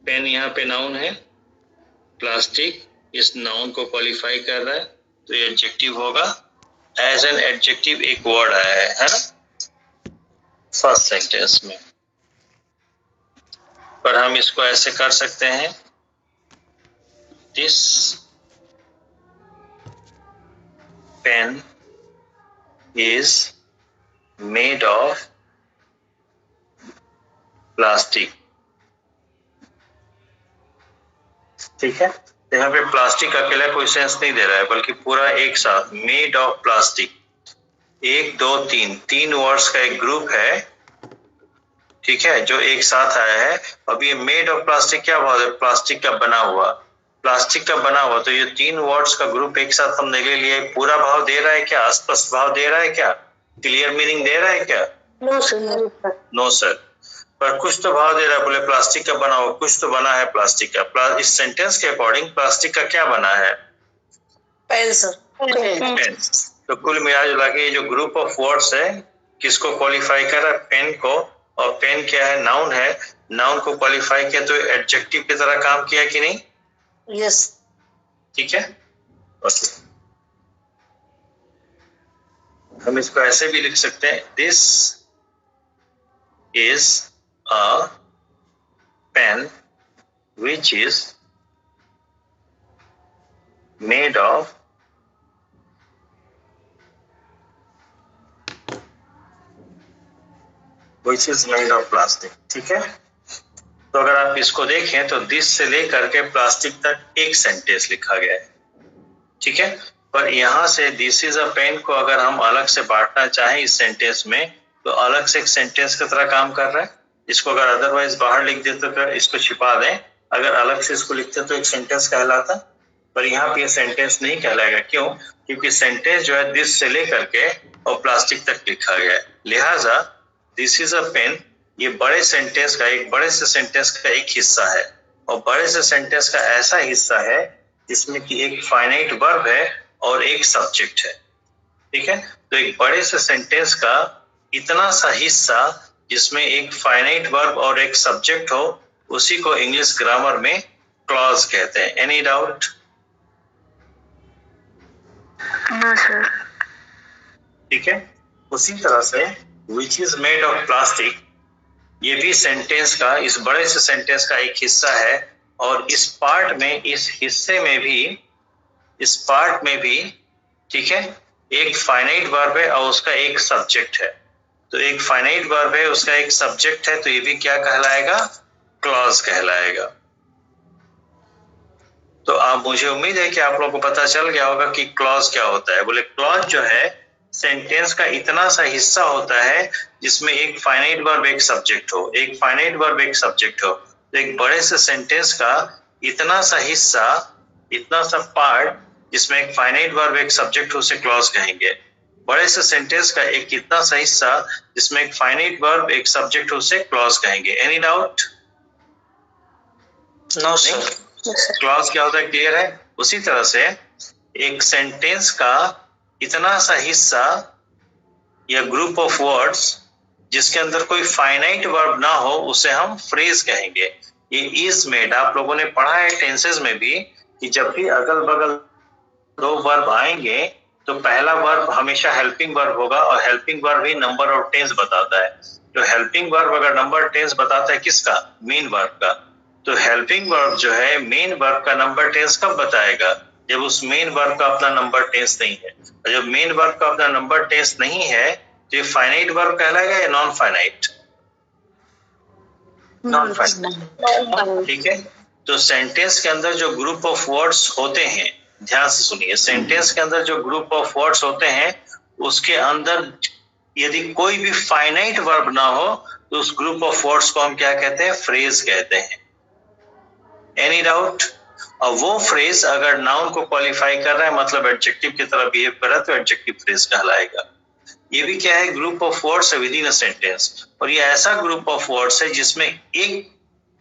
Pen यहाँ पे noun है, प्लास्टिक इस नाउन को क्वालिफाई कर रहा है, तो ये एडजेक्टिव होगा। एज एन एडजेक्टिव एक वर्ड आया है ना फर्स्ट सेंटेंस में, पर हम इसको ऐसे कर सकते हैं, this pen is made of plastic. ठीक है, यहाँ पे प्लास्टिक अकेला कोई सेंस नहीं दे रहा है, बल्कि पूरा एक साथ मेड ऑफ प्लास्टिक, 1 2 3 वर्ड्स का एक ग्रुप है, ठीक है, जो एक साथ आया है। अब ये मेड ऑफ प्लास्टिक क्या भाव है? प्लास्टिक का बना हुआ, प्लास्टिक का बना हुआ, तो ये 3 वर्ड्स का ग्रुप एक साथ हमने ले लिया। पूरा भाव दे रहा है क्या? स्पष्ट भाव दे रहा है क्या? क्लियर मीनिंग दे रहा है क्या? No sir. नो सर, पर कुछ तो भाव दे रहा है। बोले प्लास्टिक का बना हुआ, कुछ तो बना है प्लास्टिक का। इस सेंटेंस के अकॉर्डिंग प्लास्टिक का क्या बना है? Pen sir. पेन। तो कुल मिला जुला के ये जो ग्रुप ऑफ वर्ड्स है, किसको क्वालिफाई कर रहा है? पेन को। और पेन क्या है? नाउन है। नाउन को क्वालिफाई किया तो एडजेक्टिव की तरह काम किया कि नहीं? यस। ठीक है, ओके। हम इसको ऐसे भी लिख सकते हैं, this is a pen which is made of plastic। ठीक है, तो अगर आप इसको देखें तो दिस से लेकर के प्लास्टिक तक एक सेंटेंस लिखा गया है, ठीक है। पर यहाँ से दिस इज अ पेन को अगर हम अलग से बांटना चाहें इस सेंटेंस में, तो अलग से एक सेंटेंस की तरह काम कर रहा है। इसको अगर अदरवाइज बाहर लिख देते तो इसको छिपा दें, अगर अलग से इसको लिखते तो एक सेंटेंस कहलाता, पर यहाँ पे ये सेंटेंस नहीं कहलाएगा। क्यों? क्योंकि सेंटेंस जो है दिस से लेकर के और प्लास्टिक तक लिखा गया है। लिहाजा दिस इज अ पेन ये बड़े सेंटेंस का, एक बड़े से सेंटेंस का एक हिस्सा है, और बड़े से सेंटेंस का ऐसा हिस्सा है जिसमें कि एक फाइनाइट वर्ब है और एक सब्जेक्ट है। ठीक है, तो एक बड़े से सेंटेंस का इतना सा हिस्सा जिसमें एक फाइनाइट वर्ब और एक सब्जेक्ट हो, उसी को इंग्लिश ग्रामर में क्लॉज कहते हैं। Any doubt? No sir. ठीक है, उसी तरह से which is made of plastic ये भी सेंटेंस का, इस बड़े से सेंटेंस का एक हिस्सा है, और इस पार्ट में, इस हिस्से में भी, इस पार्ट में भी, ठीक है, एक फाइनाइट वर्ब है और उसका एक सब्जेक्ट है। तो एक फाइनाइट वर्ब है, उसका एक सब्जेक्ट है, तो ये भी क्या कहलाएगा? क्लॉज कहलाएगा। तो आप, मुझे उम्मीद है कि आप लोगों को पता चल गया होगा कि क्लॉज क्या होता है। बोले क्लॉज जो है सेंटेंस का इतना सा हिस्सा होता है जिसमें एक फाइनाइट वर्ब एक सब्जेक्ट हो, एक फाइनाइट वर्ब एक सब्जेक्ट हो। तो एक बड़े से सेंटेंस का इतना सा हिस्सा, इतना सा पार्ट जिसमें एक फाइनाइट वर्ब एक सब्जेक्ट हो, उसे क्लॉज कहेंगे। बड़े से सेंटेंस का एक इतना सा हिस्सा जिसमें एक फाइनाइट वर्ब एक सब्जेक्ट हो, उसे क्लॉज कहेंगे। Any doubt? No sir. Clause क्या होता है? क्लियर है? उसी तरह से एक सेंटेंस का इतना सा हिस्सा या ग्रुप ऑफ वर्ड्स जिसके अंदर कोई फाइनाइट वर्ब ना हो, उसे हम फ्रेज कहेंगे। ये इज मेड आप लोगों ने पढ़ा है टेंसेस में भी, कि जब भी अगल बगल दो वर्ब आएंगे तो पहला वर्ब हमेशा हेल्पिंग वर्ब होगा, और हेल्पिंग वर्ब ही नंबर और टेंस बताता है। तो हेल्पिंग वर्ब अगर नंबर टेंस बताता है किसका? मेन वर्ब का। तो हेल्पिंग वर्ब जो है मेन वर्ब का नंबर टेंस कब बताएगा? जब उस मेन वर्ब का अपना नंबर टेंस नहीं है। और जब मेन वर्ब का अपना नंबर टेंस नहीं है तो ये फाइनाइट वर्ब कहलाएगा या नॉन फाइनाइट? Non finite. ठीक है, तो सेंटेंस के अंदर जो ग्रुप ऑफ वर्ड्स होते हैं, ध्यान से सुनिए, सेंटेंस के अंदर जो ग्रुप ऑफ वर्ड्स होते हैं उसके अंदर यदि कोई भी फाइनाइट वर्ब ना हो तो उस ग्रुप ऑफ वर्ड्स को हम क्या कहते हैं? फ्रेज कहते हैं। Any doubt? और वो फ्रेज अगर नाउन को क्वालिफाई कर रहा है, मतलब एडजेक्टिव की तरह बिहेव कर रहा है, तो एडजेक्टिव फ्रेज कहलाएगा। ये भी क्या है? ग्रुप ऑफ वर्ड्स है विद इन अ सेंटेंस, और ये ऐसा ग्रुप ऑफ वर्ड्स है जिसमें एक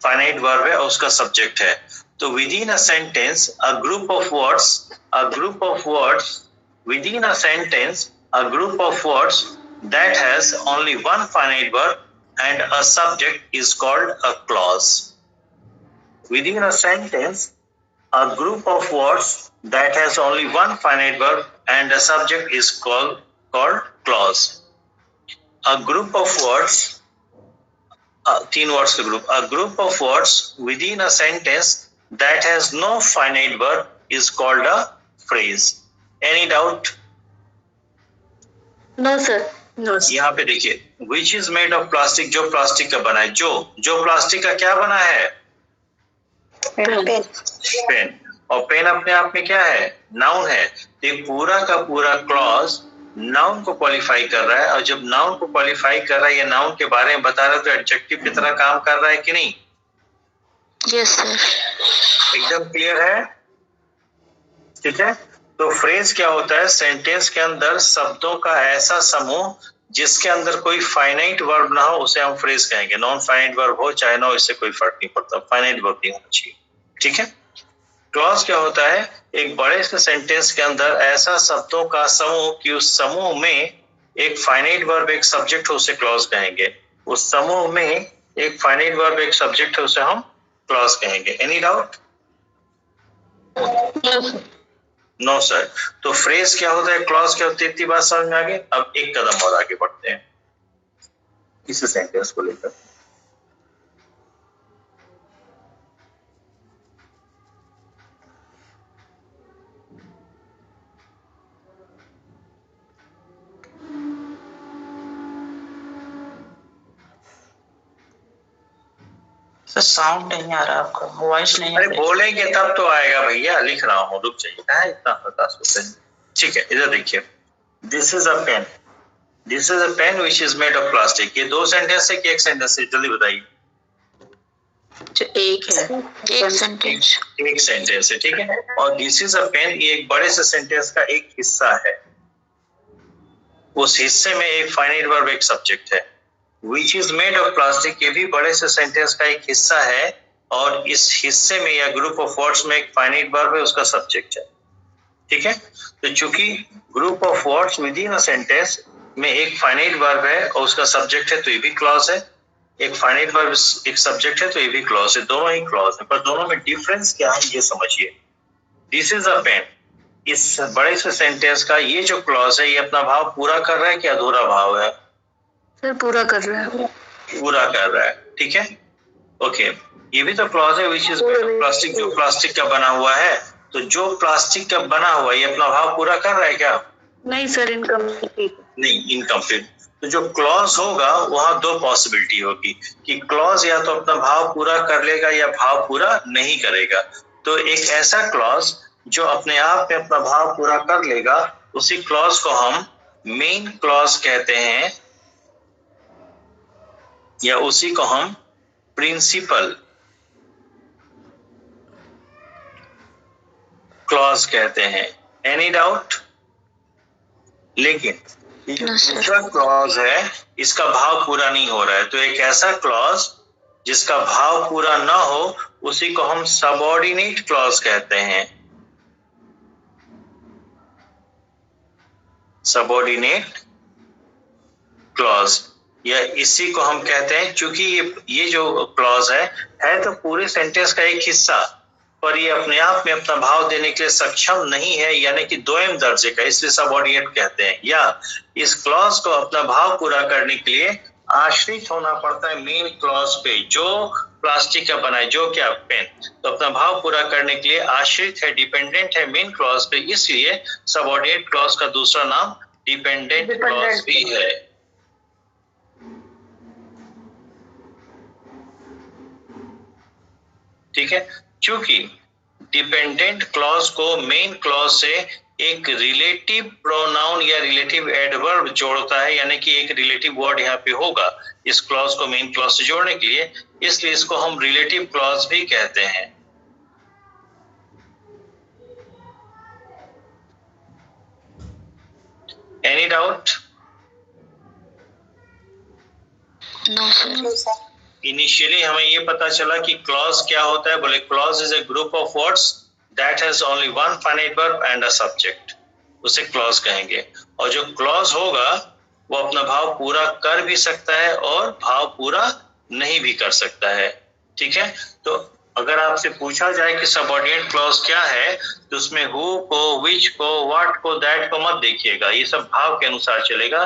फाइनाइट वर्ब है और उसका सब्जेक्ट है। तो with in a sentence a group of words, a group of words with in a sentence, a group of words that has only one finite verb and a subject is called a clause। within a sentence a group of words that has only one finite verb and a subject is called clause. A group of words, तीन words का group, a group of words within a sentence that has no finite verb is called a phrase. Any doubt? No sir. No यहाँ पे देखिए, which is made of plastic, जो plastic का बना है, जो प्लास्टिक का क्या बना है? पेन। और पेन अपने आप में क्या है? नाउन है। ये पूरा का पूरा क्लॉज नाउन को क्वालिफाई कर रहा है, और जब नाउन को क्वालिफाई कर रहा है, ये नाउन के बारे में बता रहा है, तो एडजेक्टिव की तरह काम कर रहा है कि नहीं? Yes sir. एकदम क्लियर है? ठीक है। तो फ्रेज क्या होता है? सेंटेंस के अंदर शब्दों का ऐसा समूह जिसके अंदर कोई फाइनाइट वर्ब ना हो, उसे हम फ्रेज कहेंगे। नॉन फाइनाइट वर्ब हो चाहे ना हो, इससे कोई फर्क नहीं पड़ता, फाइनाइट वर्ब नहीं होना चाहिए। ठीक है। क्लॉज क्या होता है? एक बड़े से सेंटेंस के अंदर ऐसा शब्दों का समूह कि उस समूह में एक फाइनाइट वर्ब एक सब्जेक्ट हो, उसे क्लॉज कहेंगे। उस समूह में एक फाइनाइट वर्ब एक सब्जेक्ट है, उसे हम क्लॉज कहेंगे। Any doubt? No sir. तो फ्रेज क्या होता है, क्लॉज क्या होती है, इतनी बात समझ में आ गई। अब एक कदम और आगे बढ़ते हैं इस सेंटेंस को लेकर। सर साउंड नहीं आ रहा आपका, वॉइस नहीं आ अरे रही। बोलेंगे तब तो आएगा भैया, लिख रहा हूँ, रुक जाइए। कहाँ इतना हताश होते हैं? ठीक है, इधर देखिए, this is a pen, this is a pen which is made of plastic. ये दो सेंटेंस है कि एक सेंटेंस है? जल्दी बताइए। एक है, एक सेंटेंस। एक सेंटेंस है, ठीक है। और दिस इज अ पेन, ये एक बड़े से सेंटेंस का एक हिस्सा है। उस हिस्से में एक फाइनाइट वर्ब एक सब्जेक्ट है। विच इज मेड ऑफ प्लास्टिक, ये भी बड़े से सेंटेंस का एक हिस्सा है, और इस हिस्से में या ग्रुप ऑफ वर्ड्स में एक फाइनाइट वर्ब है, उसका सब्जेक्ट है। ठीक है। तो चूंकि group of words with in a sentence में एक फाइनाइट वर्ब है और उसका सब्जेक्ट है, तो ये भी क्लॉज है। एक फाइनाइट वर्ब एक सब्जेक्ट है, तो ये भी क्लॉज है। दोनों ही क्लॉज है, पर दोनों में डिफरेंस क्या है ये समझिए। दिस इज अ पेन, इस बड़े से सेंटेंस का ये जो क्लॉज है, ये अपना भाव पूरा कर रहा है कि अधूरा भाव है? सर पूरा कर रहा है। पूरा कर रहा है, ठीक है। ओके, ये भी तो क्लॉज है, विच इज प्लास्टिक, जो प्लास्टिक का बना हुआ है। तो जो प्लास्टिक का बना हुआ है, ये अपना भाव पूरा कर रहा है क्या? नहीं सर, इनकम्प्लीट। नहीं, इनकम्प्लीट। तो जो क्लॉज होगा वहां दो पॉसिबिलिटी होगी कि क्लॉज या तो अपना भाव पूरा कर लेगा या भाव पूरा नहीं करेगा। तो एक ऐसा क्लॉज जो अपने आप में अपना भाव पूरा कर लेगा, उसी क्लॉज को हम मेन क्लॉज कहते हैं, या उसी को हम प्रिंसिपल क्लॉज कहते हैं। Any doubt? लेकिन ये जो दूसरा क्लॉज है, इसका भाव पूरा नहीं हो रहा है, तो एक ऐसा क्लॉज जिसका भाव पूरा ना हो, उसी को हम सबऑर्डिनेट क्लॉज कहते हैं। सबऑर्डिनेट क्लॉज, या इसी को हम कहते हैं, चूंकि ये जो क्लॉज है तो पूरे सेंटेंस का एक हिस्सा, पर ये अपने आप में अपना भाव देने के लिए सक्षम नहीं है, यानी कि दोयम दर्जे का, इसलिए सबऑर्डिनेट कहते हैं। या इस क्लॉज को अपना भाव पूरा करने के लिए आश्रित होना पड़ता है मेन क्लॉज पे, जो प्लास्टिक का बना है, जो क्या पेन। तो अपना भाव पूरा करने के लिए आश्रित है, डिपेंडेंट है मेन क्लॉज पे, इसलिए सबऑर्डिनेट क्लॉज का दूसरा नाम डिपेंडेंट क्लॉज भी है। ठीक है। क्योंकि डिपेंडेंट क्लॉज को मेन क्लॉज से एक रिलेटिव प्रोनाउन या रिलेटिव एडवर्ब जोड़ता है, यानी कि एक रिलेटिव वर्ड यहाँ पे होगा इस क्लॉज को मेन क्लॉज से जोड़ने के लिए, इसलिए इसको हम रिलेटिव क्लॉज भी कहते हैं। Any doubt? No sir. Initially हमें ये पता चला कि क्लॉज क्या होता है। बोले clause is a group of words that has only one finite verb and a subject, उसे क्लॉज कहेंगे। और जो क्लॉज होगा वो अपना भाव पूरा कर भी सकता है और भाव पूरा नहीं भी कर सकता है। ठीक है। तो अगर आपसे पूछा जाए कि सबऑर्डिनेट क्लॉज क्या है तो उसमें हु को, विच को, व्हाट को, दैट को मत देखिएगा, ये सब भाव के अनुसार चलेगा।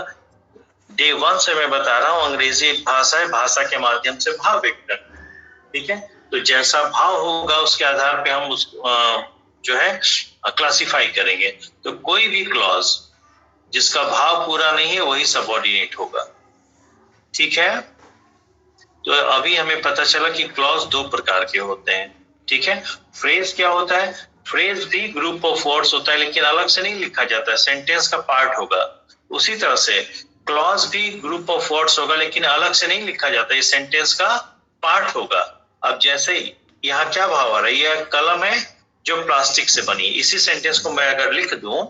डे 1 से मैं बता रहा हूँ अंग्रेजी एक भाषा है, भाषा के माध्यम से भाव व्यक्त करना है, ठीक है। तो जैसा भाव होगा उसके आधार पे हम उस जो है क्लासिफाई करेंगे। तो कोई भी क्लॉज जिसका भाव पूरा नहीं है वही सबऑर्डिनेट होगा, ठीक है। तो अभी हमें पता चला कि क्लॉज दो प्रकार के होते हैं, ठीक है। फ्रेज क्या होता है? फ्रेज भी ग्रुप ऑफ वर्ड्स होता है लेकिन अलग से नहीं लिखा जाता है, सेंटेंस का पार्ट होगा। उसी तरह से क्लॉज भी ग्रुप ऑफ वर्ड्स होगा लेकिन अलग से नहीं लिखा जाता, ये सेंटेंस का पार्ट होगा। अब जैसे यहाँ क्या भाव आ रहा है, यह कलम है जो प्लास्टिक से बनी, इसी सेंटेंस को मैं अगर लिख दूं,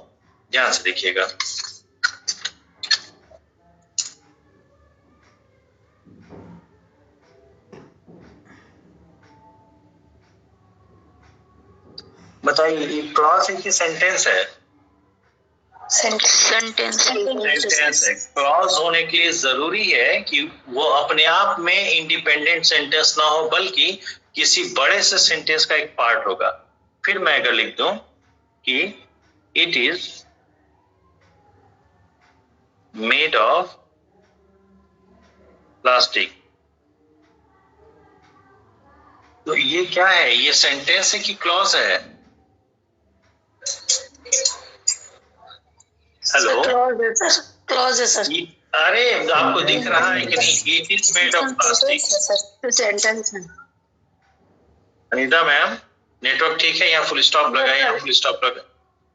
ध्यान से देखिएगा, बताइए ये क्लॉज है कि सेंटेंस है? सेंटेंस सेंटेंस है। क्लॉज होने के लिए जरूरी है कि वो अपने आप में इंडिपेंडेंट सेंटेंस ना हो बल्कि किसी बड़े से सेंटेंस का एक पार्ट होगा। फिर मैं अगर लिख दूं कि it is made of plastic, तो ये क्या है, ये सेंटेंस है कि क्लॉज है? हेलो, क्लॉज है सर। अरे आपको दिख रहा है कि नहीं, it is made of plastic, sentence है। अनीता मैम नेटवर्क ठीक है? यहाँ फुल स्टॉप लगा है, यहाँ फुल स्टॉप लगा,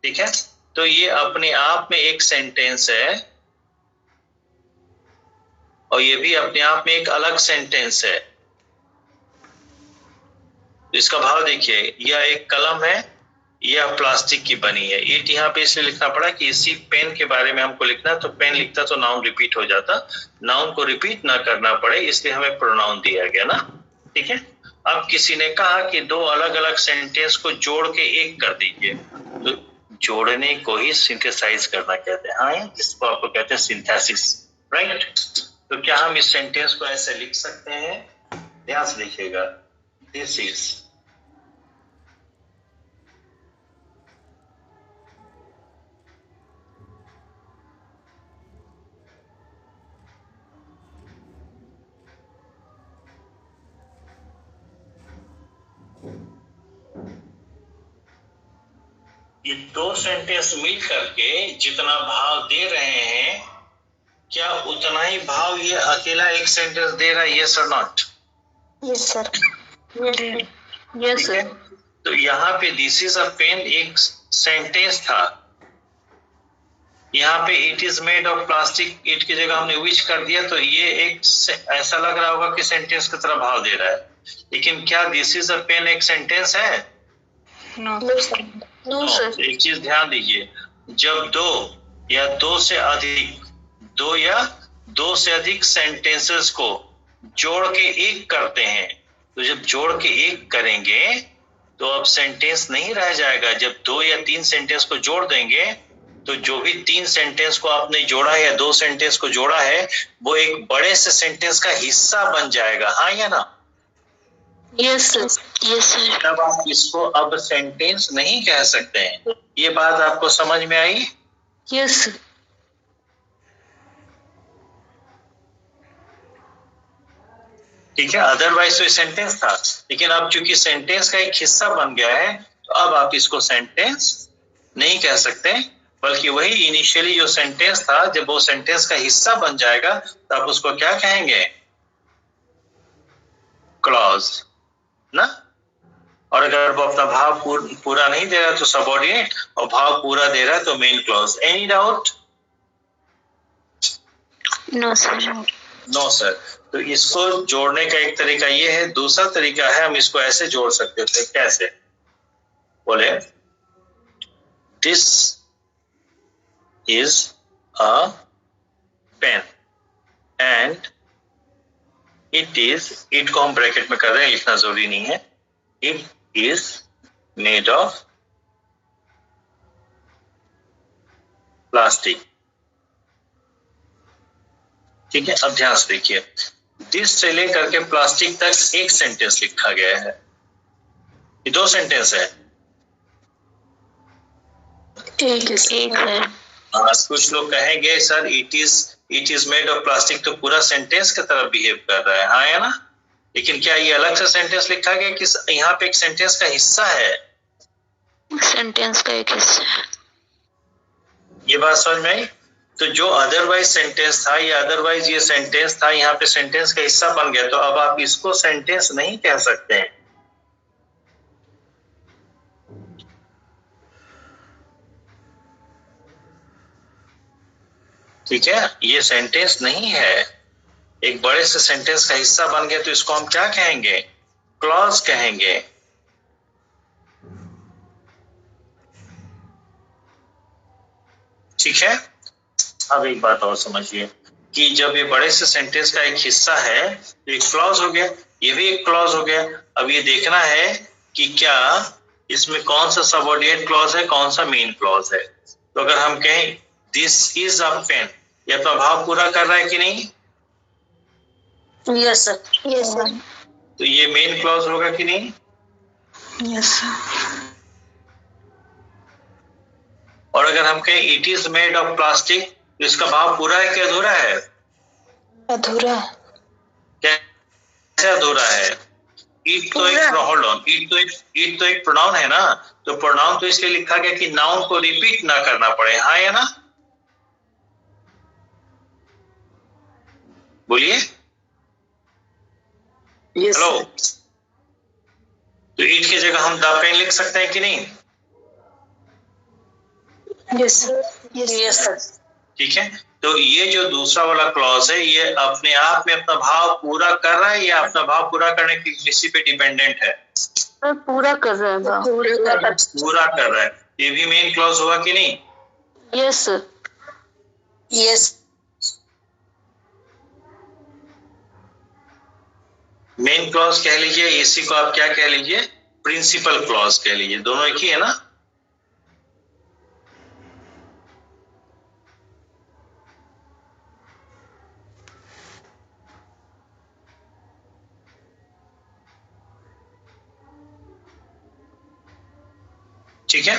ठीक है। तो ये अपने आप में एक सेंटेंस है और ये भी अपने आप में एक अलग सेंटेंस है। इसका भाव देखिए, यह एक कलम है, यह प्लास्टिक की बनी है। इट यहाँ पे इसलिए लिखना पड़ा कि इसी पेन के बारे में हमको लिखना, तो पेन लिखता तो नाउन रिपीट हो जाता, नाउन को रिपीट ना करना पड़े इसलिए हमें प्रोनाउन दिया गया ना, ठीक है। अब किसी ने कहा कि दो अलग अलग सेंटेंस को जोड़ के एक कर दीजिए, तो जोड़ने को ही सिंथेसाइज करना कहते हैं, हाँ, जिसको आपको कहते हैं सिंथेसिस, राइट। तो क्या हम इस सेंटेंस को ऐसे लिख सकते हैं? ध्यान से देखिएगा, दिस इज ये दो सेंटेंस मिल करके जितना भाव दे रहे हैं, क्या उतना ही भाव ये अकेला एक सेंटेंस दे रहा है? यस और not? Yes sir. Yes sir. तो यहाँ पे दिस इज अ पेन एक सेंटेंस था, यहाँ पे it is made of plastic, it की जगह हमने विच कर दिया, तो ये एक ऐसा लग रहा होगा कि सेंटेंस की तरह भाव दे रहा है, लेकिन क्या दिस इज अ पेन एक सेंटेंस है? No sir. एक चीज ध्यान दीजिए, जब दो या दो से अधिक सेंटेंसेस को जोड़ के एक करते हैं, तो जब जोड़ के एक करेंगे तो अब सेंटेंस नहीं रह जाएगा। जब दो या तीन सेंटेंस को जोड़ देंगे तो जो भी तीन सेंटेंस को आपने जोड़ा है या दो सेंटेंस को जोड़ा है वो एक बड़े से सेंटेंस का हिस्सा बन जाएगा, हाँ या ना? Yes sir. Yes sir. तब आप इसको अब सेंटेंस नहीं कह सकते हैं। ये बात आपको समझ में आई? Yes sir. ठीक है, अदरवाइज तो सेंटेंस था, लेकिन अब चूंकि सेंटेंस का एक हिस्सा बन गया है तो अब आप इसको सेंटेंस नहीं कह सकते, बल्कि वही इनिशियली जो सेंटेंस था, जब वो सेंटेंस का हिस्सा बन जाएगा तो आप उसको क्या कहेंगे? क्लॉज ना। और अगर वो अपना भाव पूरा नहीं दे रहा तो सबऑर्डिनेट, और भाव पूरा दे रहा है तो main clause. Any doubt? No sir. No sir. तो इसको जोड़ने का एक तरीका ये है, दूसरा तरीका है हम इसको ऐसे जोड़ सकते थे, कैसे? बोले this is a pen and it is, it को हम ब्रैकेट में कर रहे हैं, लिखना जरूरी नहीं है, it is made of plastic, ठीक है। अब ध्यान से देखिए, दिस से लेकर के प्लास्टिक तक एक सेंटेंस लिखा गया है, ये दो सेंटेंस है। एक है। आज कुछ लोग कहेंगे sir it is made of plastic, तो पूरा सेंटेंस की तरह बिहेव कर रहा है, हाँ या ना? लेकिन क्या ये अलग से सेंटेंस लिखा गया कि यहाँ पे एक सेंटेंस का हिस्सा है? सेंटेंस का एक हिस्सा है। ये बात समझ में आई? तो जो अदरवाइज सेंटेंस था, या अदरवाइज ये सेंटेंस था, यहाँ पे सेंटेंस का हिस्सा बन गया, तो अब आप इसको सेंटेंस नहीं कह सकते हैं। ठीक है, ये सेंटेंस नहीं है, एक बड़े से सेंटेंस का हिस्सा बन गया, तो इसको हम क्या कहेंगे? क्लॉज कहेंगे। ठीक है, अब एक बात और समझिए कि जब ये बड़े से सेंटेंस का एक हिस्सा है तो एक क्लॉज हो गया, ये भी एक क्लॉज हो गया। अब ये देखना है कि क्या इसमें कौन सा सबऑर्डिनेट क्लॉज है, कौन सा मेन क्लॉज है। तो अगर हम कहें दिस इज अ पेन, ये अपना भाव पूरा कर रहा है कि नहीं? Yes sir. Yes sir. तो ये मेन क्लॉज होगा कि नहीं? Yes sir. और अगर हम कहें it is made of plastic, तो इसका भाव पूरा है कि अधूरा है? अधूरा। कैसे अधूरा है? इट तो एक होल्ड ऑन, इट तो एक प्रोनाउन है ना, तो प्रोनाउन तो इसलिए लिखा गया कि नाउन को रिपीट ना करना पड़े, हाँ या ना? बोलिए हेलो। तो इट की जगह हम द पेन लिख सकते हैं कि नहीं? Yes sir. Yes sir. ठीक है, तो ये जो दूसरा वाला क्लॉज है, ये अपने आप में अपना भाव पूरा कर रहा है या अपना भाव पूरा करने की किसी पे डिपेंडेंट है? पूरा कर रहा है। पूरा कर रहा है। ये भी मेन क्लॉज होगा कि नहीं? Yes sir. Yes. Main clause कह लीजिए, इसी को आप क्या कह लीजिए? प्रिंसिपल क्लॉज कह लीजिए, दोनों एक ही है ना? ठीक है,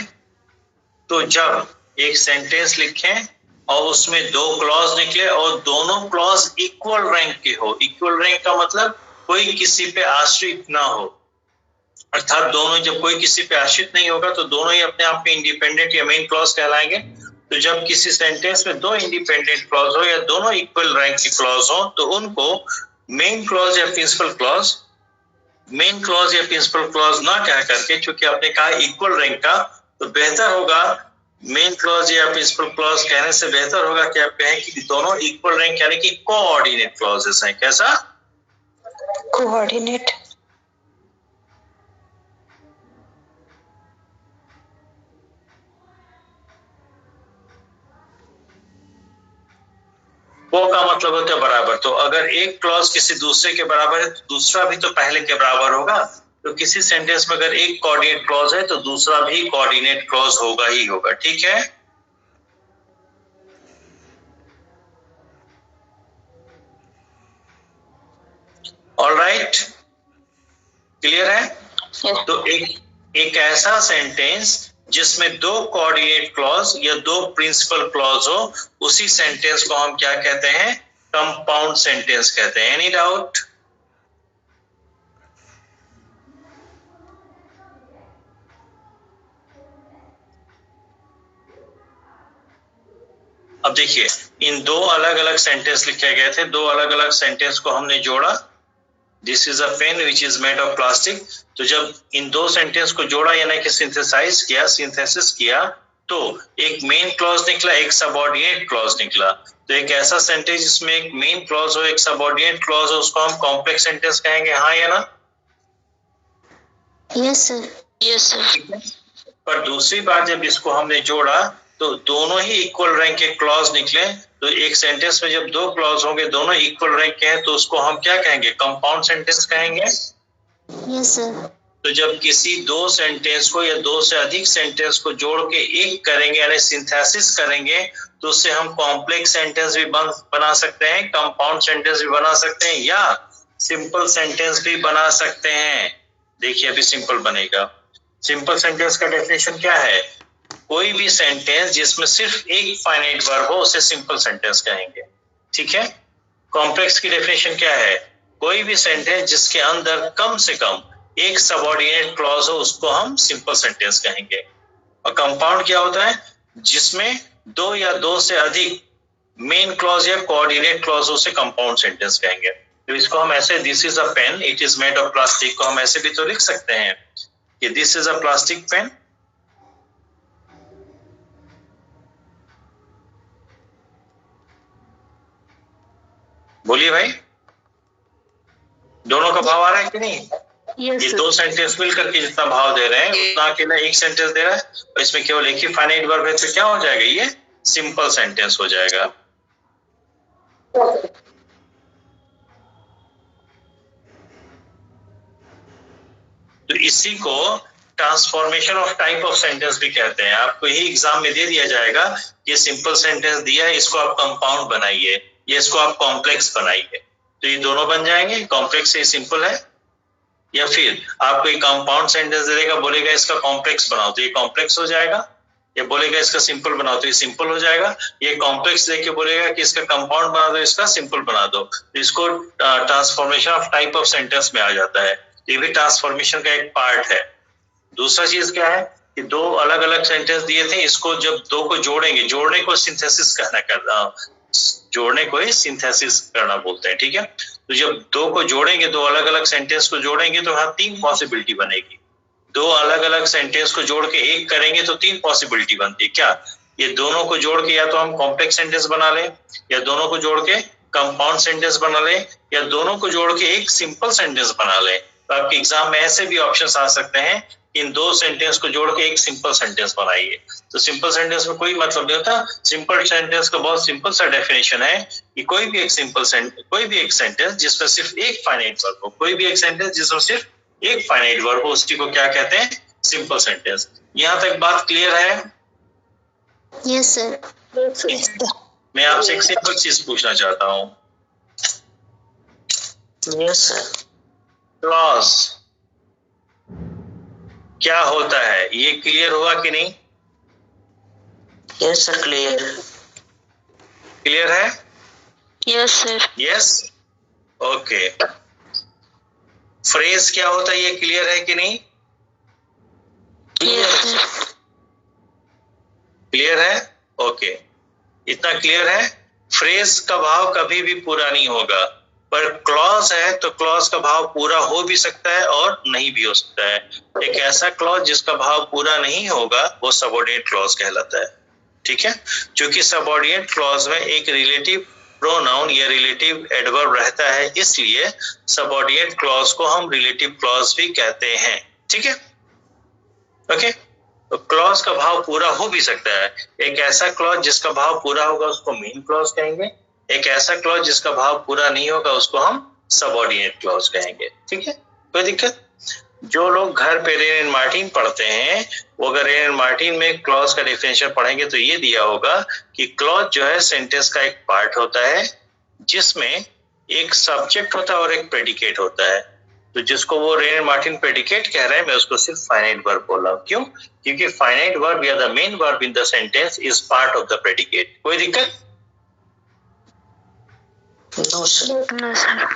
तो जब एक सेंटेंस लिखें और उसमें दो क्लॉज निकले और दोनों क्लॉज इक्वल रैंक के हो, इक्वल रैंक का मतलब कोई किसी पे आश्रित ना हो, अर्थात दोनों, जब कोई किसी पे आश्रित नहीं होगा तो दोनों ही अपने आप में इंडिपेंडेंट या मेन क्लॉज कहलाएंगे। तो जब किसी सेंटेंस में दो इंडिपेंडेंट क्लॉज हो या दोनों इक्वल रैंक के क्लॉज हो, तो उनको मेन क्लॉज या प्रिंसिपल क्लॉज, मेन क्लॉज या प्रिंसिपल क्लॉज ना कह करके, चूंकि आपने कहा इक्वल रैंक का, तो बेहतर होगा मेन क्लॉज या प्रिंसिपल क्लॉज कहने से बेहतर होगा कि आप कहें कि दोनों इक्वल रैंक यानी कि कोऑर्डिनेट क्लॉजेस हैं। कैसा? कोऑर्डिनेट। वो का मतलब होता है बराबर। तो अगर एक क्लॉज किसी दूसरे के बराबर है तो दूसरा भी तो पहले के बराबर होगा। तो किसी सेंटेंस में अगर एक कोऑर्डिनेट क्लॉज है तो दूसरा भी कोऑर्डिनेट क्लॉज होगा ही होगा। ठीक है, ऑलराइट, क्लियर है? तो एक ऐसा सेंटेंस जिसमें दो कोऑर्डिनेट क्लॉज या दो प्रिंसिपल क्लॉज हो, उसी सेंटेंस को हम क्या कहते हैं? कंपाउंड सेंटेंस कहते हैं। Any doubt? अब देखिए, इन दो अलग अलग सेंटेंस लिखे गए थे, दो अलग अलग सेंटेंस को हमने जोड़ा, this is a pen which is made of plastic. तो जब इन दो सेंटेंस को जोड़ा यानी कि सिंथेसाइज किया, सिंथेसिस किया, तो एक मेन क्लॉज निकला, एक सबऑर्डिनेट क्लॉज निकला। तो एक ऐसा सेंटेंस जिसमें एक मेन क्लॉज हो, एक सबऑर्डिनेट क्लॉज हो, उसको हम कॉम्प्लेक्स सेंटेंस कहेंगे, हाँ या ना? Yes sir. Yes sir. पर दूसरी बार जब इसको हमने जोड़ा तो दोनों ही इक्वल रैंक के क्लॉज निकले। तो एक सेंटेंस में जब दो क्लॉज होंगे, दोनों इक्वल रैंक के हैं, तो उसको हम क्या कहेंगे? कंपाउंड सेंटेंस कहेंगे। Yes sir. तो जब किसी दो सेंटेंस को या दो से अधिक सेंटेंस को जोड़ के एक करेंगे यानी सिंथेसिस करेंगे, तो उससे हम कॉम्प्लेक्स सेंटेंस भी बना सकते हैं, कंपाउंड सेंटेंस भी बना सकते हैं, या सिंपल सेंटेंस भी बना सकते हैं। देखिए अभी सिंपल बनेगा। सिंपल सेंटेंस का डेफिनेशन क्या है? कोई भी सेंटेंस जिसमें सिर्फ एक फाइनाइट वर्ब हो उसे सिंपल सेंटेंस कहेंगे। ठीक है। कॉम्प्लेक्स की डेफिनेशन क्या है? कोई भी सेंटेंस जिसके अंदर कम से कम एक सबऑर्डिनेट क्लॉज हो उसको हम सिंपल सेंटेंस कहेंगे। और कंपाउंड क्या होता है? जिसमें दो या दो से अधिक मेन क्लॉज या कोऑर्डिनेट क्लॉज उसे कंपाउंड सेंटेंस कहेंगे। तो इसको हम ऐसे, this is a pen, it is made of plastic, को हम ऐसे भी तो लिख सकते हैं कि this is a plastic pen. बोलिए भाई, दोनों का भाव आ रहा है कि नहीं? यस ये सर। दो सेंटेंस मिल करके जितना भाव दे रहे हैं उतना अकेला एक सेंटेंस दे रहा है, और इसमें केवल एक ही फाइनाइट वर्ब है, तो क्या हो जाएगा? ये सिंपल सेंटेंस हो जाएगा। तो इसी को transformation of type of sentence भी कहते हैं। आपको यही एग्जाम में दे दिया जाएगा, ये सिंपल सेंटेंस दिया है, इसको आप कंपाउंड बनाइए, ये इसको आप कॉम्प्लेक्स बनाइए। तो ये दोनों बन जाएंगे, कॉम्प्लेक्स से सिंपल है। या फिर आपको एक कंपाउंड सेंटेंस दे देगा, बोलेगा इसका कॉम्प्लेक्स बनाओ, तो ये कॉम्प्लेक्स हो जाएगा। ये बोलेगा इसका सिंपल बनाओ, तो ये सिंपल हो जाएगा। ये कॉम्प्लेक्स देके बोलेगा कि इसका कंपाउंड बना दो, इसका सिंपल बना दो, तो इसको transformation of type of sentence में आ जाता है। ये भी ट्रांसफॉर्मेशन का एक पार्ट है। दूसरा चीज क्या है कि दो अलग अलग सेंटेंस दिए थे, इसको जब दो को जोड़ेंगे, जोड़ने को सिंथेसिस जोड़ने को ही सिंथेसिस करना बोलते हैं। ठीक है। तो जब दो को जोड़ेंगे, दो अलग अलग सेंटेंस को जोड़ेंगे, तो यहाँ तीन पॉसिबिलिटी बनेगी। दो अलग अलग सेंटेंस को जोड़ के एक करेंगे तो तीन पॉसिबिलिटी बनती है। क्या? ये दोनों को जोड़ के या तो हम कॉम्प्लेक्स सेंटेंस बना लें, या दोनों को जोड़ के कंपाउंड सेंटेंस बना लें, या दोनों को जोड़ के एक सिंपल सेंटेंस बना लें। तो आपके एग्जाम में ऐसे भी ऑप्शंस आ सकते हैं, इन दो सेंटेंस को जोड़ के एक सिंपल सेंटेंस बनाइए। तो सिंपल सेंटेंस में कोई मतलब नहीं होता। सिंपल सेंटेंस का बहुत सिंपल सा डेफिनेशन है कि कोई भी एक सेंटेंस जिसमें सिर्फ एक फाइनाइट वर्ब हो, कोई भी एक सेंटेंस जिसमें सिर्फ एक फाइनाइट वर्ब हो, उसी को क्या कहते हैं? Simple sentence. यहाँ तक बात क्लियर है? Yes sir. मैं आपसे एक सिंपल चीज पूछना चाहता हूँ। Yes sir. क्लॉज क्या होता है, ये क्लियर हुआ कि नहीं? Yes sir, clear. क्लियर है? Yes sir. Yes, okay. Phrase क्या होता है, ये क्लियर है कि नहीं? Yes sir. क्लियर है? ओके, इतना क्लियर है। फ्रेज का भाव कभी भी पूरा नहीं होगा, पर क्लॉज है तो क्लॉज का भाव पूरा हो भी सकता है और नहीं भी हो सकता है। एक ऐसा क्लॉज जिसका भाव पूरा नहीं होगा वो सबऑर्डिनेट क्लॉज कहलाता है। ठीक है। क्योंकि सबऑर्डिनेट क्लॉज में एक रिलेटिव प्रोनाउन या रिलेटिव एडवर्ब रहता है, इसलिए सबऑर्डिनेट क्लॉज को हम रिलेटिव क्लॉज भी कहते हैं। ठीक है। ओके। तो क्लॉज का भाव पूरा हो भी सकता है। एक ऐसा क्लॉज जिसका भाव पूरा होगा उसको मेन क्लॉज कहेंगे, एक ऐसा क्लॉज जिसका भाव पूरा नहीं होगा उसको हम सबऑर्डिनेट क्लॉज कहेंगे। ठीक है, कोई दिक्कत? जो लोग घर पे रेन एंड मार्टिन पढ़ते हैं, वो अगर रेन एंड मार्टिन में क्लॉज का डेफिनेशन पढ़ेंगे तो ये दिया होगा कि क्लॉज जो है सेंटेंस का एक पार्ट होता है जिसमें एक सब्जेक्ट होता है और एक प्रेडिकेट होता है। तो जिसको वो रेन एंड मार्टिन प्रेडिकेट कह रहे हैं, मैं उसको सिर्फ फाइनाइट वर्ब बोल रहा हूँ। क्यों? क्योंकि फाइनाइट वर्ब या the main verb in the sentence is part of the predicate. कोई दिक्कत? No sir. No sir.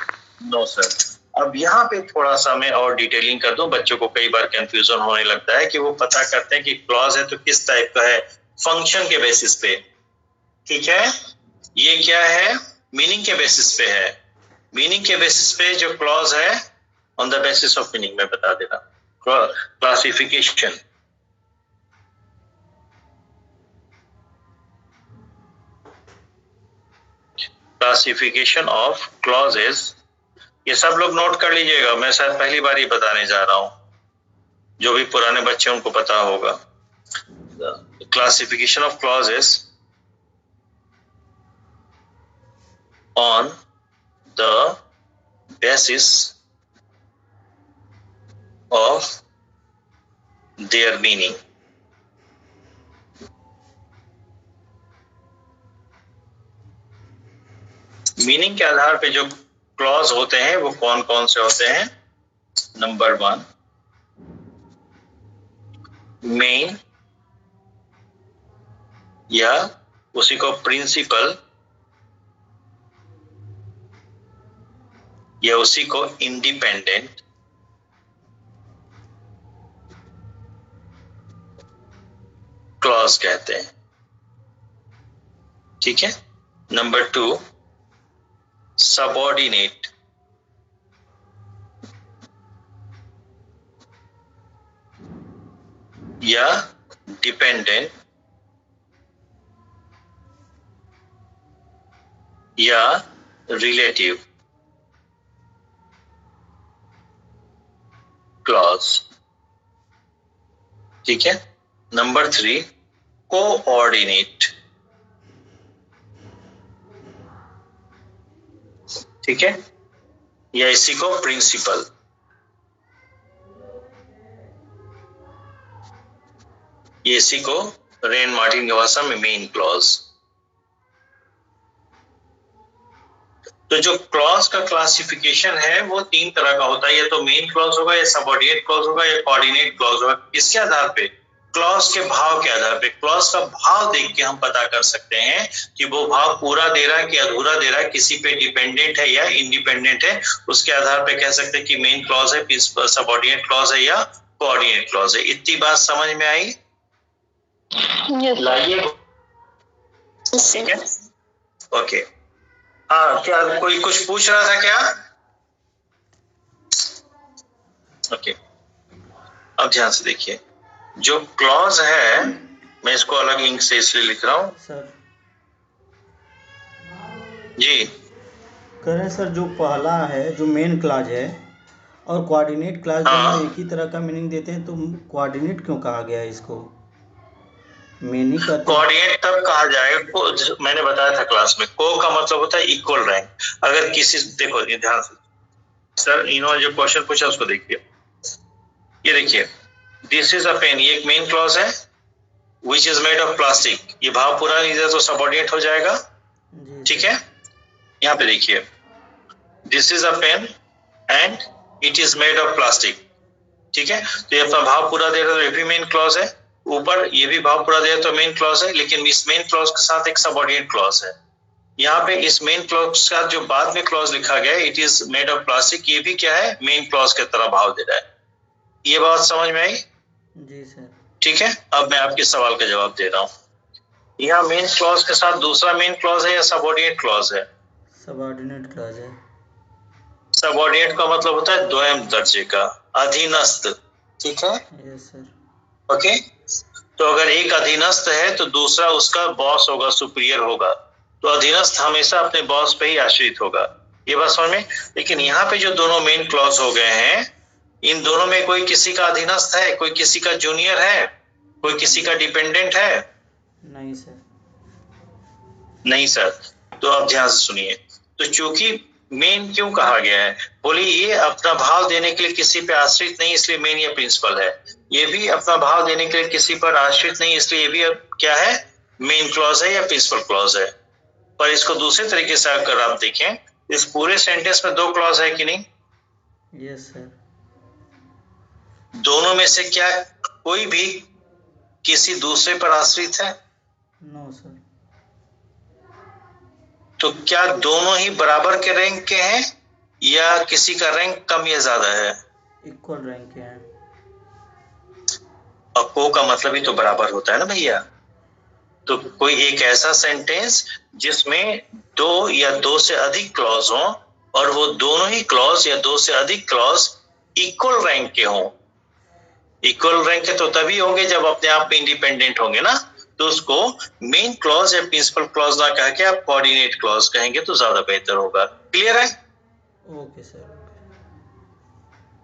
No sir. अब यहाँ पे थोड़ा सा मैं और डिटेलिंग कर दूं। बच्चों को कई बार कंफ्यूजन होने लगता है कि वो पता करते हैं कि क्लॉज है तो किस टाइप का है, फंक्शन के बेसिस पे। ठीक है, ये क्या है? मीनिंग के बेसिस पे है। मीनिंग के बेसिस पे जो क्लॉज है, on the basis of meaning में बता देना। क्लासिफिकेशन, क्लासिफिकेशन ऑफ क्लॉजेस, ये सब लोग नोट कर लीजिएगा। मैं शायद पहली बार ही बताने जा रहा हूं, जो भी पुराने बच्चे उनको पता होगा। Classification of clauses on the basis of their meaning. Meaning के आधार पे जो क्लॉज होते हैं वो कौन कौन से होते हैं? नंबर 1, मेन या उसी को प्रिंसिपल या उसी को इंडिपेंडेंट क्लॉज कहते हैं। ठीक है। नंबर 2 सबऑर्डिनेट या डिपेंडेंट या रिलेटिव क्लॉज। ठीक है। Number 3 coordinate. ठीक है। या इसी को प्रिंसिपल। ये इसी को रेन मार्टिन की भाषा में मेन क्लॉज। तो जो क्लॉज का क्लासिफिकेशन है वो 3 तरह का होता है, या तो मेन क्लॉज होगा, या सबऑर्डिनेट क्लॉज होगा, या कोऑर्डिनेट क्लॉज होगा। इसके आधार पे, क्लॉज के भाव के आधार पे, क्लॉज का भाव देख के हम पता कर सकते हैं कि वो भाव पूरा दे रहा है कि अधूरा दे रहा है, किसी पे डिपेंडेंट है या इंडिपेंडेंट है। उसके आधार पे कह सकते हैं कि मेन क्लॉज है, सबऑर्डिनेट क्लॉज है या कोऑर्डिनेट क्लॉज है। इतनी बात समझ में आई? लाइए। ठीक है। ओके। हाँ, क्या कोई कुछ पूछ रहा था क्या? ओके। अब ध्यान से देखिए, जो क्लॉज है, मैं इसको अलग इंक से इसलिए लिख रहा हूं सर जी। कह रहे हैं सर, जो पहला है जो मेन क्लॉज है और कोऑर्डिनेट क्लॉज हाँ। दोनों एक ही तरह का मीनिंग देते हैं, तो कोऑर्डिनेट क्यों कहा गया है इसको? मेन ही कहते हैं। कोऑर्डिनेट तब कहा जाएगा, मैंने बताया था क्लास में, को का मतलब होता है इक्वल रैंक। अगर किसी, देखो ये ध्यान से सर, इन्होंने जो क्वेश्चन पूछा उसको देखिए। ये देखिए, दिस इज अ पेन, ये एक मेन क्लॉज है विच इज मेड ऑफ प्लास्टिक। ये भाव पूरा नहीं दिया तो सबऑर्डिनेट हो जाएगा। जी ठीक सर। है। यहाँ पे देखिए, this is a pen and it is made of plastic. ठीक है। तो ये अपना भाव पूरा दे रहा है तो ये भी मेन क्लॉज है। ऊपर ये भी भाव पूरा दे रहा है तो मेन क्लॉज है, लेकिन इस मेन क्लॉज के साथ एक सबऑर्डिनेट क्लॉज है। यहाँ पे इस मेन क्लॉज का जो बाद में क्लॉज लिखा गया है, it is made of plastic, ये भी क्या है, मेन क्लॉज के तरह भाव दे रहा है। ये बात समझ में आई? जी सर। ठीक है। अब मैं आपके सवाल का जवाब दे रहा हूँ। यहाँ मेन क्लॉज के साथ दूसरा मेन क्लॉज है या सबऑर्डिनेट क्लॉज है? सबऑर्डिनेट क्लॉज है। सबऑर्डिनेट का मतलब होता है द्वयम दर्जे का, अधीनस्थ। ठीक है। Yes sir. ओके। तो अगर एक अधीनस्थ है तो दूसरा उसका बॉस होगा, सुपीरियर होगा। तो अधीनस्थ हमेशा अपने बॉस पे ही आश्रित होगा। ये बात समझ में? लेकिन यहाँ पे जो दोनों मेन क्लॉज हो गए हैं, इन दोनों में कोई किसी का अधीनस्थ है, कोई किसी का जूनियर है, कोई किसी का डिपेंडेंट है? नहीं सर। नहीं सर। तो अब ध्यान से सुनिए, तो चूंकि मेन क्यों कहा गया है, बोलिए ये अपना भाव देने के लिए किसी पे आश्रित नहीं, इसलिए मेन या प्रिंसिपल है। ये भी अपना भाव देने के लिए किसी पर आश्रित नहीं, इसलिए ये भी अब क्या है, मेन क्लॉज है या प्रिंसिपल क्लॉज है। पर इसको दूसरे तरीके से अगर आप देखें, इस पूरे सेंटेंस में 2 क्लॉज है कि नहीं? Yes sir. दोनों में से क्या कोई भी किसी दूसरे पर आश्रित है? No sir. तो क्या दोनों ही बराबर के रैंक के हैं या किसी का रैंक कम या ज्यादा है? इक्वल रैंक के हैं। और को का मतलब ही तो बराबर होता है ना भैया। तो कोई एक ऐसा सेंटेंस जिसमें 2 या 2 से अधिक क्लॉज हो और वो दोनों ही क्लॉज या 2 से अधिक क्लॉज इक्वल रैंक के हों। इक्वल रैंक के तो तभी होंगे जब अपने आप में इंडिपेंडेंट होंगे ना। तो उसको मेन क्लॉज या प्रिंसिपल क्लॉज ना कह के आप कोऑर्डिनेट क्लॉज कहेंगे तो ज्यादा बेहतर होगा। क्लियर है? Okay sir.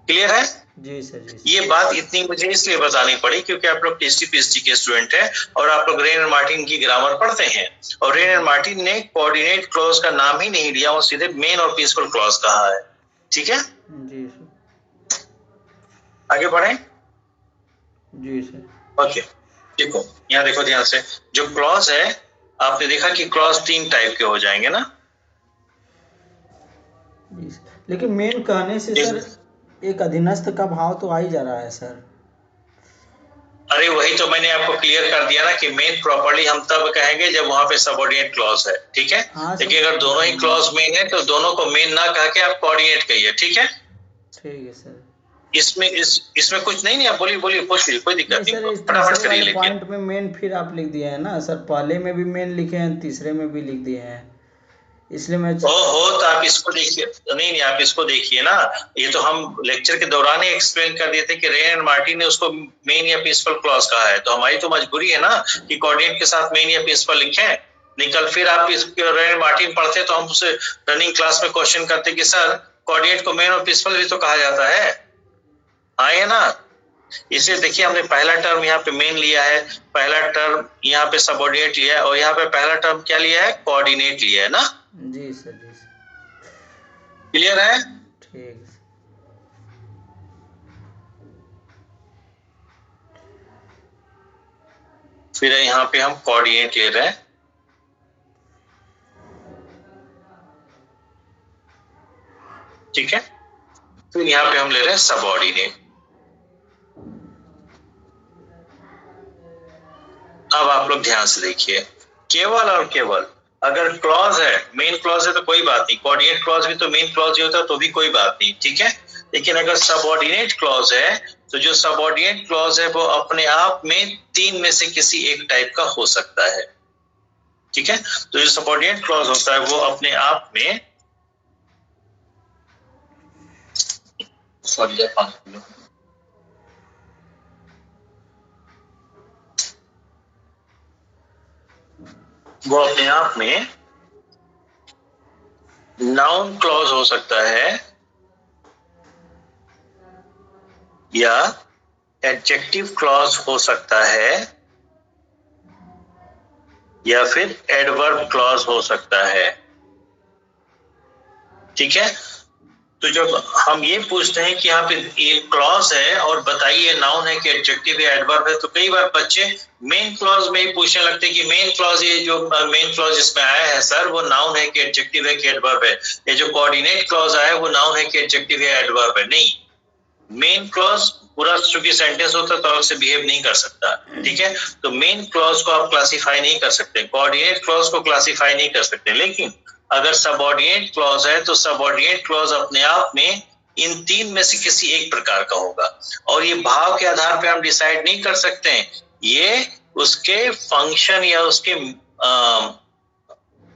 क्लियर है? जी सर। जी सर। ये बात इतनी मुझे इसलिए बतानी पड़ी क्योंकि आप लोग टीएसटी पीएचडी के स्टूडेंट हैं और आप लोग रेन एंड मार्टिन की ग्रामर पढ़ते हैं, और रेन एंड मार्टिन ने कोऑर्डिनेट क्लॉज का नाम ही नहीं लिया, वो सीधे मेन और प्रिंसिपल क्लॉज कहा है। ठीक है। जी सर। आगे बढ़े। जी सर। ओके। देखो यहाँ देखो ध्यान से, जो क्लॉज है आपने देखा कि क्लॉज 3 टाइप के हो जाएंगे ना। जी सर। लेकिन मेन कहने से सर एक अधीनस्थ का भाव तो आ ही जा रहा है सर। अरे वही तो मैंने आपको क्लियर कर दिया ना कि मेन प्रॉपर्ली हम तब कहेंगे जब वहां पे सबऑर्डिनेट क्लॉज है, ठीक है। हाँ देखिए अगर दोनों ही क्लॉज मेन है तो दोनों को मेन ना कह के आप कोऑर्डिनेट कहिए, ठीक है। ठीक है सर। इसमें कुछ नहीं, आप बोलिए बोलिए, पूछ लीजिए, कोई दिक्कत नहीं नहीं, सर, फटाफट तीसरे करिए। वाले लेकिन पॉइंट में मेन फिर आप लिख दिए हैं ना सर, पहले में भी मेन लिखे हैं, तीसरे में भी लिख दिए हैं, इसलिए मैं हो तो आप इसको देखिए, नहीं आप इसको देखिए ना, ये तो हम लेक्चर के दौरान ही एक्सप्लेन कर दिए थे कि रेन एंड मार्टिन ने उसको मेन या प्रिंसिपल क्लॉज कहा है, तो हमारी तो मजबूरी है ना कि कोऑर्डिनेट के साथ मेन या प्रिंसिपल लिखें। नहीं कल फिर आप इस रेन एंड मार्टिन पढ़ते तो हम उसे रनिंग क्लास में क्वेश्चन करते कि सर कोऑर्डिनेट को मेन और प्रिंसिपल भी तो कहा जाता है, आए ना। इसे देखिए हमने पहला टर्म यहाँ पे मेन लिया है, पहला टर्म यहाँ पे सबऑर्डिनेट लिया है, और यहाँ पे पहला टर्म क्या लिया है, कोऑर्डिनेट लिया है ना। जी सर, जी सर, क्लियर है। ठीक है सर। फिर यहाँ पे हम कोऑर्डिनेट ले रहे हैं, ठीक है। फिर यहाँ पे हम ले रहे हैं सबऑर्डिनेट। अब आप लोग ध्यान से देखिए, केवल और केवल अगर क्लॉज है, मेन क्लॉज है तो कोई बात नहीं, कोऑर्डिनेट क्लॉज भी तो मेन क्लॉज ही होता है तो भी कोई बात नहीं, ठीक है। लेकिन अगर सबऑर्डिनेट क्लॉज है तो जो सबऑर्डिनेट क्लॉज है वो अपने आप में तीन में से किसी एक टाइप का हो सकता है, ठीक है। तो जो सबऑर्डिनेट क्लॉज होता है वो अपने आप में, सॉरी वो अपने आप में नाउन क्लॉज हो सकता है या एडजेक्टिव क्लॉज हो सकता है या फिर एडवर्ब क्लॉज हो सकता है, ठीक है। तो जब हम ये पूछते हैं कि यहाँ पे ये क्लॉज है और बताइए नाउन है कि एडजेक्टिव या एडवर्ब है, तो कई बार बच्चे मेन क्लॉज में ही पूछने लगते हैं कि मेन क्लॉज, ये जो मेन क्लॉज इसमें आया है सर वो नाउन है कि एडजेक्टिव है कि एडवर्ब है, ये जो कोऑर्डिनेट क्लॉज आया है वो नाउन है कि एडजेक्टिव या एडवर्ब है। नहीं, मेन क्लॉज पूरा चूंकि सेंटेंस होता है तो अलग से बिहेव नहीं कर सकता, ठीक है। तो मेन क्लॉज को आप क्लासिफाई नहीं कर सकते, कोऑर्डिनेट क्लॉज को क्लासिफाई नहीं कर सकते, लेकिन अगर सबऑर्डिनेट क्लॉज है तो सबऑर्डिनेट क्लॉज अपने आप में इन तीन में से किसी एक प्रकार का होगा, और ये भाव के आधार पे हम डिसाइड नहीं कर सकते हैं, ये उसके फंक्शन या उसके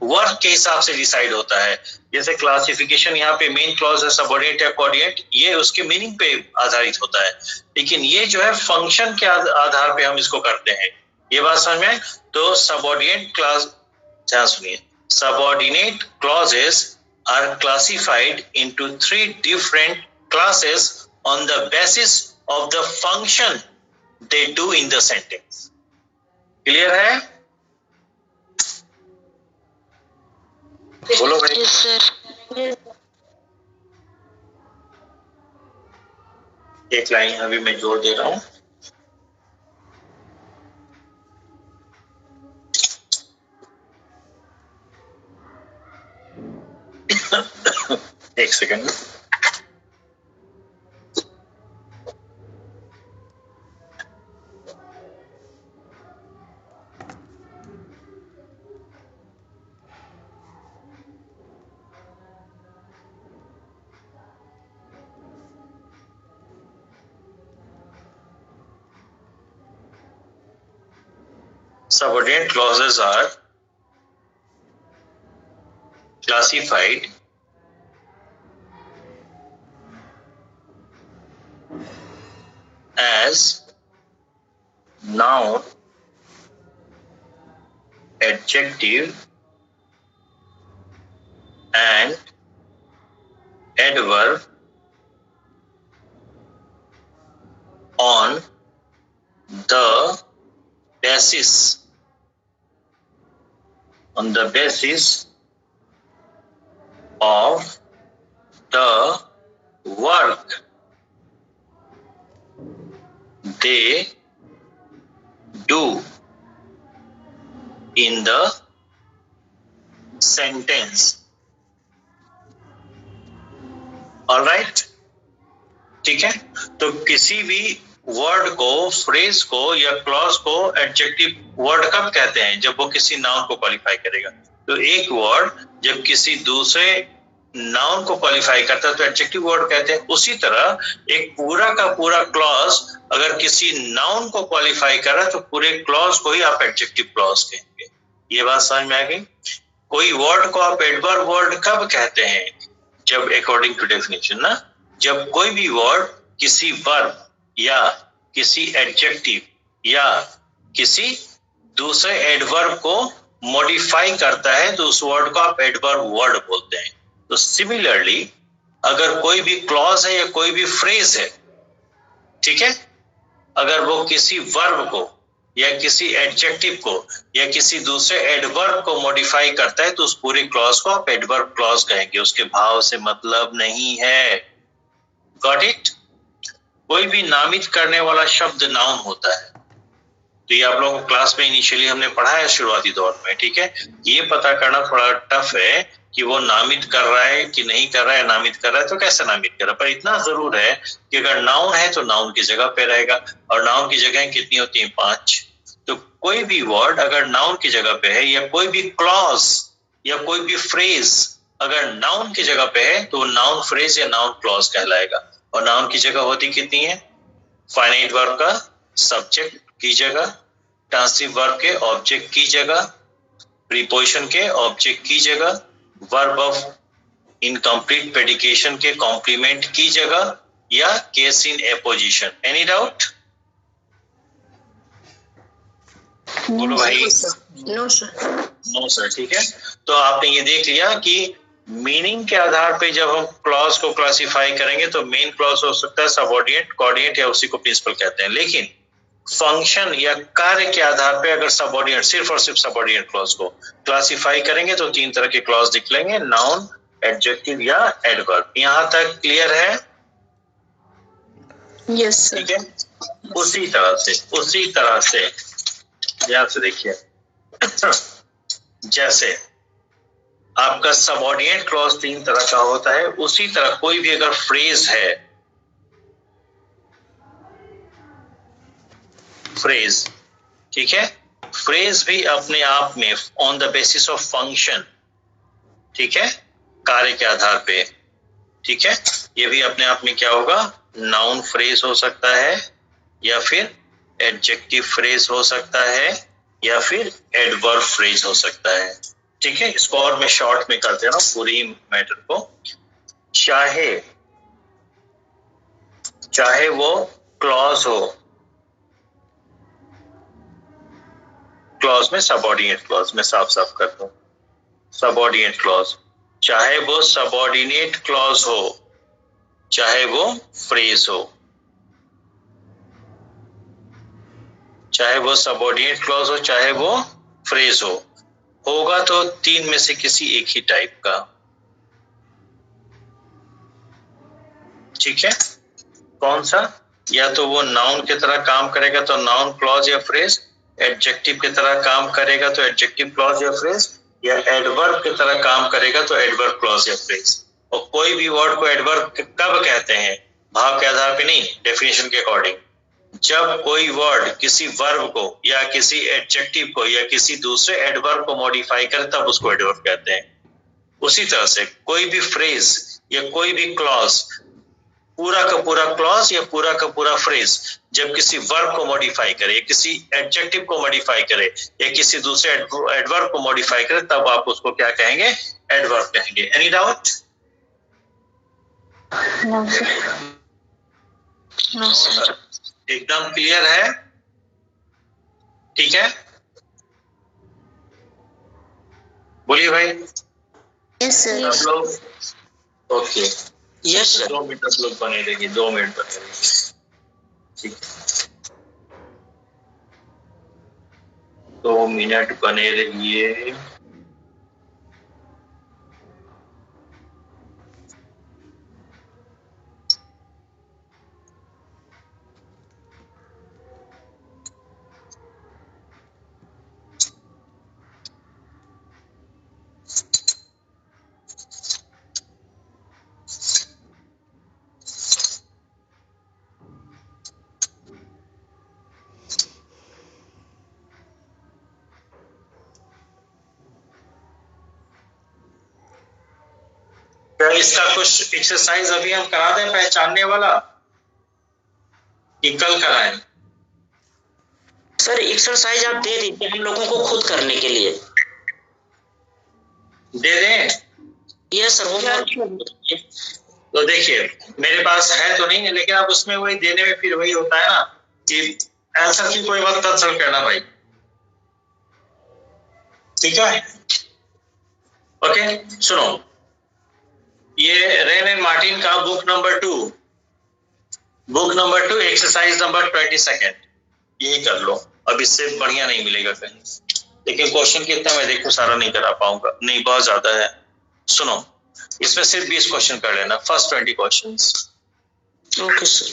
वर्क के हिसाब से डिसाइड होता है। जैसे क्लासिफिकेशन यहाँ पे मेन क्लॉज है, सबऑर्डिनेट या कोऑर्डिनेट, ये उसके मीनिंग पे आधारित होता है, लेकिन ये जो है फंक्शन के आधार पे हम इसको करते हैं। ये बात समझ में। तो सबऑर्डिनेट क्लॉज, ध्यान सुनिए, subordinate clauses are classified into three different classes on the basis of the function they do in the sentence. Clear है? बोलो भाई। Yes, sir. एक लाइन अभी मैं जोड़ दे रहा हूं। एक second. Subordinate clauses are classified as noun, adjective and adverb on the basis of the work they do in the sentence. All right, ठीक है। तो किसी भी वर्ड को, फ्रेज को या क्लॉज को एडजेक्टिव वर्ड कब कहते हैं? जब वो किसी नाउन को क्वालिफाई करेगा। तो एक वर्ड जब किसी दूसरे नाउन को क्वालिफाई करता है तो एडजेक्टिव वर्ड कहते हैं। उसी तरह एक पूरा का पूरा क्लॉज अगर किसी नाउन को क्वालिफाई कर रहा है तो पूरे क्लॉज को ही आप एडजेक्टिव क्लॉज कहेंगे। ये बात समझ में आ गई? कोई वर्ड को आप एडवर्ब वर्ड कब कहते हैं? जब अकॉर्डिंग टू डेफिनेशन ना, जब कोई भी वर्ड किसी वर्ब या किसी एडजेक्टिव या किसी दूसरे एडवर्ब को मॉडिफाई करता है तो उस वर्ड को आप एडवर्ब वर्ड बोलते हैं। तो सिमिलरली अगर कोई भी क्लॉज है या कोई भी फ्रेज है, ठीक है, अगर वो किसी वर्ब को या किसी एडजेक्टिव को या किसी दूसरे एडवर्ब को मॉडिफाई करता है तो उस पूरे क्लॉज को आप एडवर्ब क्लॉज कहेंगे। उसके भाव से मतलब नहीं है। Got it? कोई भी नामित करने वाला शब्द नाउन होता है। तो ये आप लोगों को क्लास में इनिशियली हमने पढ़ा है शुरुआती दौर में, ठीक है। ये पता करना थोड़ा टफ है कि वो नामित कर रहा है कि नहीं कर रहा है, नामित कर रहा है तो कैसे नामित कर रहा है। पर इतना जरूर है कि अगर नाउन है तो नाउन की जगह पे रहेगा, और नाउन की जगह कितनी होती है? 5। तो कोई भी वर्ड अगर नाउन की जगह पे है या कोई भी क्लॉज या कोई भी फ्रेज अगर नाउन की जगह पे है तो नाउन फ्रेज या नाउन क्लॉज कहलाएगा। और नाउन की जगह होती कितनी है? फाइनाइट वर्ब का सब्जेक्ट की जगह, ट्रांसिटिव वर्ब के ऑब्जेक्ट की जगह, प्रीपोजिशन के ऑब्जेक्ट की जगह, वर्ब ऑफ इनकम्प्लीट प्रेडिकेशन के कॉम्प्लीमेंट की जगह, या case in apposition. Any doubt? बोलो भाई। No sir. No sir. ठीक है, तो आपने ये देख लिया कि मीनिंग के आधार पे जब हम क्लॉज को क्लासिफाई करेंगे तो मेन क्लॉज हो सकता है सबऑर्डिनेट, कोऑर्डिनेट या उसी को प्रिंसिपल कहते हैं। लेकिन फंक्शन या कार्य के आधार पे अगर सबऑर्डिनेट, सिर्फ और सिर्फ सबऑर्डिनेट क्लॉज को क्लासिफाई करेंगे तो 3 तरह के क्लॉज निकलेंगे, नाउन, एडजेक्टिव या एडवर्ब। यहां तक क्लियर है? Yes sir. ठीक है, उसी तरह से ध्यान से देखिए, जैसे आपका सबऑर्डिनेट क्लॉज 3 तरह का होता है, उसी तरह कोई भी अगर फ्रेज है, फ्रेज, ठीक है, फ्रेज भी अपने आप में on the basis of function, ठीक है, कार्य के आधार पे, ठीक है, ये भी अपने आप में क्या होगा? नाउन फ्रेज हो सकता है, या फिर एडजेक्टिव फ्रेज हो सकता है, या फिर एडवर्ब फ्रेज हो सकता है। ठीक है, इसको और मैं शॉर्ट में कर दे रहा हूं पूरी मैटर को। चाहे वो क्लॉज हो, क्लॉज में सबऑर्डिनेट क्लॉज में साफ साफ कर दूं, सबऑर्डिनेट क्लॉज, चाहे वो सबऑर्डिनेट क्लॉज हो, चाहे वो फ्रेज हो, चाहे वो सबऑर्डिनेट क्लॉज हो, चाहे वो फ्रेज हो, होगा तो 3 में से किसी एक ही टाइप का। ठीक है, कौन सा? या तो वो नाउन की तरह काम करेगा तो नाउन क्लॉज या फ्रेज, एडजेक्टिव की तरह काम करेगा तो एडजेक्टिव क्लॉज या फ्रेज, या एडवर्ब की तरह काम करेगा तो एडवर्ब क्लॉज या फ्रेज। और कोई भी वर्ड को एडवर्ब कब कहते हैं? भाव के आधार पे नहीं, डेफिनेशन के अकॉर्डिंग। जब कोई वर्ड किसी वर्ब को या किसी एडजेक्टिव को या किसी दूसरे एडवर्ब को मॉडिफाई करे तब उसको एडवर्ब कहते हैं। उसी तरह से कोई भी फ्रेज या कोई भी क्लॉज, पूरा का पूरा क्लॉज या पूरा का पूरा फ्रेज जब किसी वर्ब को मॉडिफाई करे, किसी एडजेक्टिव को मॉडिफाई करे या किसी दूसरे एडवर्ब को मॉडिफाई करे तब आप उसको क्या कहेंगे? एडवर्ब कहेंगे। Any doubt? No sir. No sir. एकदम क्लियर है? ठीक है, बोलिए भाई। Yes sir. सब लोग ओके? Yes sir. 2 मिनट आप लोग बने रहिए, 2 मिनट बने रहिए। ठीक है, 2 मिनट बने रहिए। क्या इसका कुछ एक्सरसाइज अभी हम करा दें पहचानने वाला कि कल कराएं? सर एक्सरसाइज आप दे दीजिए हम लोगों को खुद करने के लिए। दे दें? यस सर, वो तो देखिए मेरे पास है तो नहीं है, लेकिन अब उसमें वही देने में फिर वही होता है ना कि आंसर की कोई मत कंसल्ट करना भाई, ठीक है? ओके सुनो, ये रेन एंड मार्टिन का बुक नंबर 2 एक्सरसाइज नंबर 22 ये कर लो। अब इससे बढ़िया नहीं मिलेगा कहीं, लेकिन क्वेश्चन कितना मैं देखो सारा नहीं करा पाऊंगा, नहीं बहुत ज्यादा है। सुनो, इसमें सिर्फ 20 क्वेश्चन कर लेना, first 20 questions. Okay sir.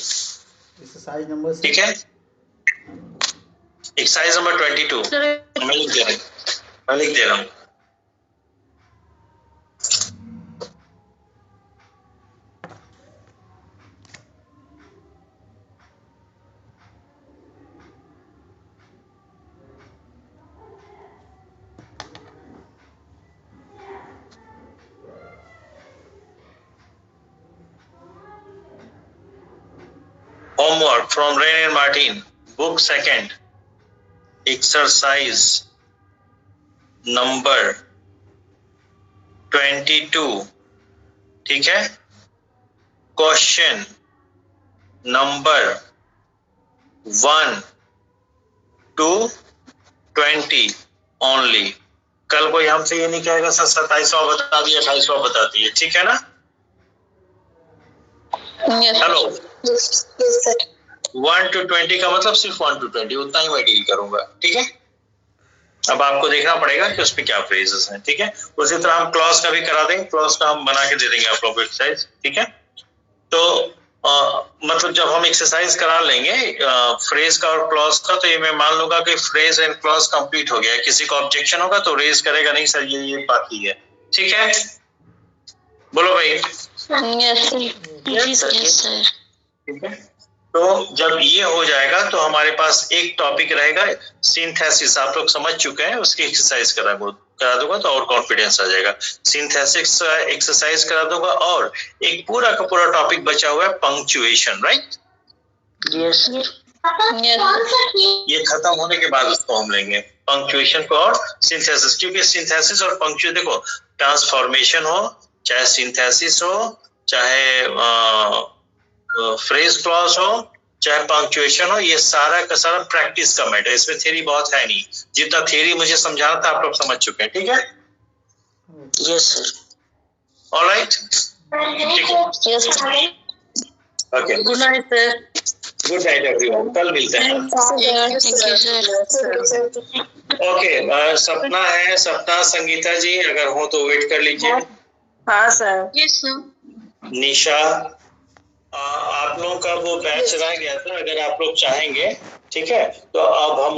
Exercise number ठीक है, एक्सरसाइज नंबर 22 मैं लिख दे रहा हूँ। Homework from Rain and Martin, book 2, exercise number 22, ठीक है? Question number 1 to 20 only. कल कोई हमसे ये नहीं कहेगा सर 27वां बता दिए 28वां बता दिए, ठीक है ना? हेलो, 1 to 20 का मतलब सिर्फ 1 to 20 उतना ही मैं डील करूंगा, ठीक है? अब आपको देखना पड़ेगा कि उसमें क्या फ्रेजेस हैं, ठीक है? उसी तरह हम क्लॉज का भी करा देंगे, क्लॉज का हम बना के दे देंगे आप लोगों को एक्सरसाइज, ठीक है? तो मतलब जब हम एक्सरसाइज करा लेंगे फ्रेज का और क्लॉज का, तो ये मैं मान लूंगा कि फ्रेज एंड क्लॉज कंप्लीट हो गया है। किसी को ऑब्जेक्शन होगा तो रेज करेगा, नहीं सर ये बाकी है, ठीक है? बोलो भाई। Yes sir. ठीक है, तो जब ये हो जाएगा तो हमारे पास एक टॉपिक रहेगा सिंथेसिस, आप लोग समझ चुके हैं, उसकी एक्सरसाइज करा दूंगा तो और कॉन्फिडेंस आ जाएगा। सिंथेसिस एक्सरसाइज करा दूंगा और एक पूरा का पूरा टॉपिक बचा हुआ है पंक्चुएशन, राइट? यस ये खत्म होने के बाद उसको हम लेंगे पंक्चुएशन को और सिंथेसिस, क्योंकि सिंथेसिस और पंक्चुएशन देखो ट्रांसफॉर्मेशन हो चाहे सिंथेसिस हो चाहे फ्रेज क्लॉज हो चाहे पंक्चुएशन हो, ये सारा का सारा प्रैक्टिस का मैटर, इसमें थ्योरी बहुत है नहीं। जितना थ्योरी मुझे समझाना था आप लोग समझ चुके हैं, ठीक है? Yes sir. Alright, yes okay, good night sir. Good night everyone, कल मिलते हैं। ओके, सपना है, सपना संगीता जी अगर हो तो वेट कर लीजिए। हाँ सर। Yes sir. निशा, आप लोगों का वो बैच रह गया था, अगर आप लोग चाहेंगे, ठीक है, तो अब हम